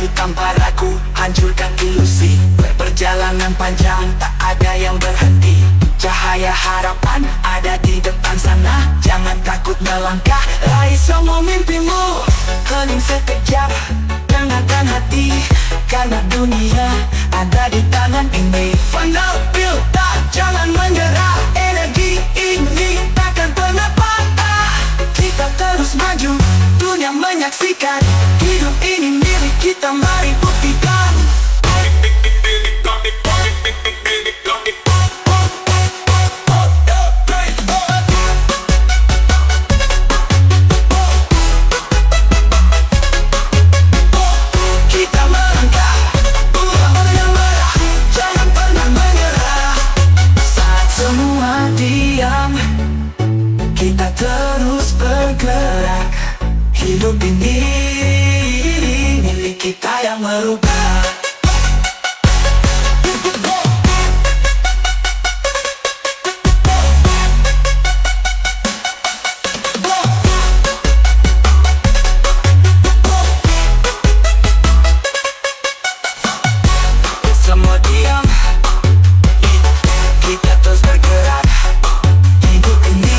maju tanpa ragu, hancurkan ilusi. Perjalanan panjang, tak ada yang berhenti. Cahaya harapan ada di depan sana. Jangan takut melangkah, raih semua mimpimu. Hening sekejap, dengarkan hati, karena dunia ada di tangan ini. Final build up, jangan menyerah. Energi ini takkan pernah patah. Kita terus maju, dunia menyaksikan. Hidup ini milik kita, mari buktikan. Kita melangkah, bulan yang merah, jangan pernah menyerah. Saat semua diam, kita terus bergerak. Hidup ini milik kita yang merubah. Semua diam, kita terus bergerak. Hidup ini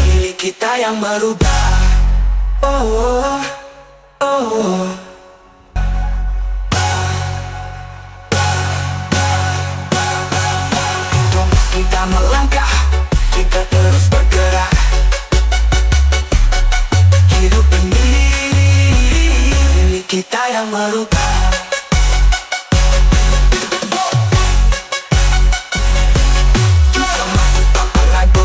milik kita yang merubah. Oh, oh, oh. Kita melangkah, kita terus bergerak. Hidup ini milik kita yang merubah. Kita maju tanpa ragu,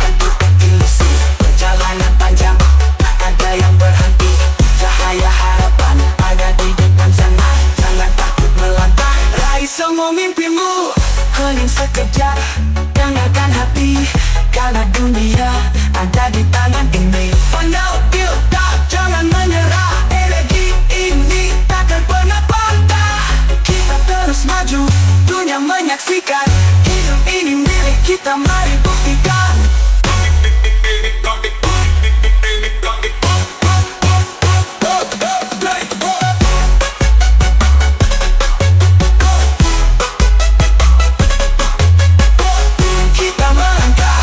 hancurkan ilusi. Perjalanan panjang, tak ada yang berhenti. Cahaya harapan ada di depan sana. Jangan takut melangkah, raih semua mimpimu. Hening sekejap, dengarkan hati, karena dunia ada di tangan ini. Final build up, jangan menyerah. Energi ini takkan pernah patah. Kita terus maju, dunia menyaksikan. Hidup ini milik kita, mari buktikan. Kita melangkah,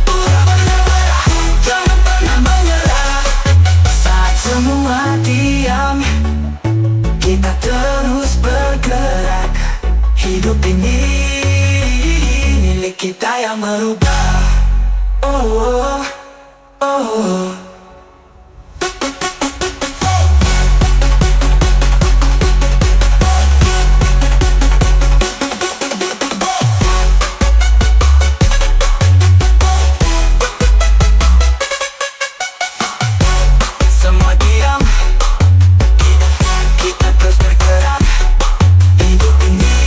bulan yang merah, jangan pernah menyerah. Saat semua diam, kita terus bergerak. Hidup ini milik kita yang merubah. Oh, oh, oh. Semua diam, kita terus bergerak. Hidup ini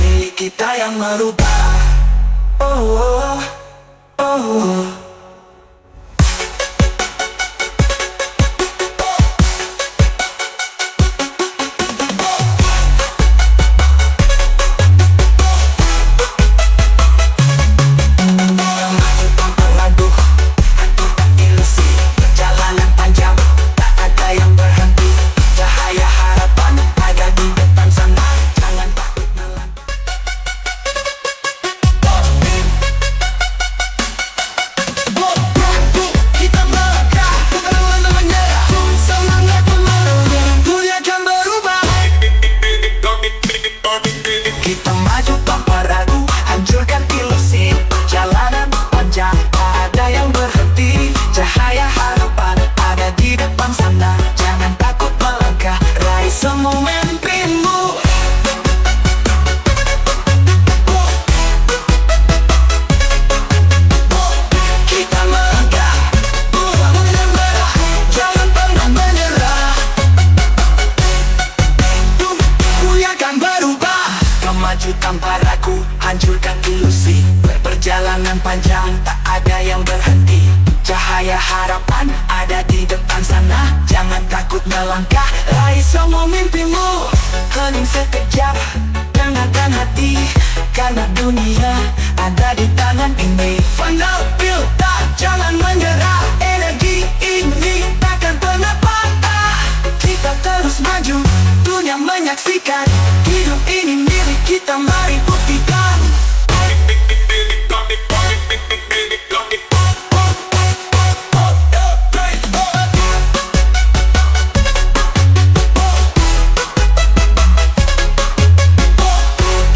milik kita yang merubah. Oh, oh, oh. Maju tanpa ragu, hancurkan ilusi. Perjalanan panjang, tak ada yang berhenti. Cahaya harapan ada di depan sana. Jangan takut melangkah. Kita melangkah, bukan menyerah. Semangat menerus, dunia akan berubah. Kita maju tanpa ragu, hancurkan ilusi. Perjalanan panjang, tak ada yang berhenti. Cahaya harapan ada di depan sana. Jangan takut melangkah, raih semua mimpimu. Kita melangkah, bulan yang merah, jangan pernah menyerah. Dunia akan berubah. Kau maju tanpa ragu, hancurkan ilusi. Perjalanan panjang, tak ada yang berhenti. Cahaya harapan ada di depan sana. Jangan takut melangkah, raih semua mimpimu. Hening sekejap, dengarkan hati, karena dunia ada di tangan ini. Final build up, jangan menyerah. Energi ini takkan pernah patah. menyaksikan. Hidup ini milik kita, mari buktikan.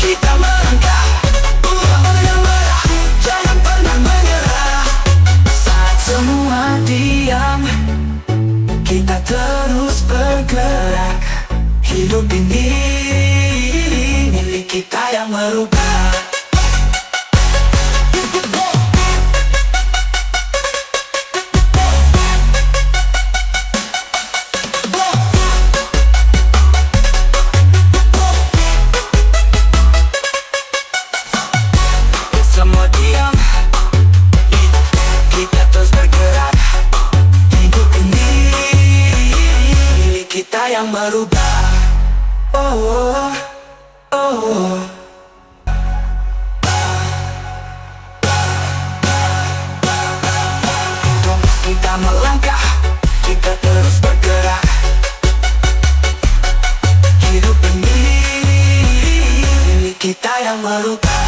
Kita melangkah, buah yang merah, jangan pernah menyerah. Saat semua diam, kita terus bergerak. Hidup ini milik kita yang merubah. Semua diam, kita terus bergerak. Hidup ini milik kita yang merubah. Oh, oh, oh. Kita melangkah, kita terus bergerak. Hidup ini milik kita yang merubah.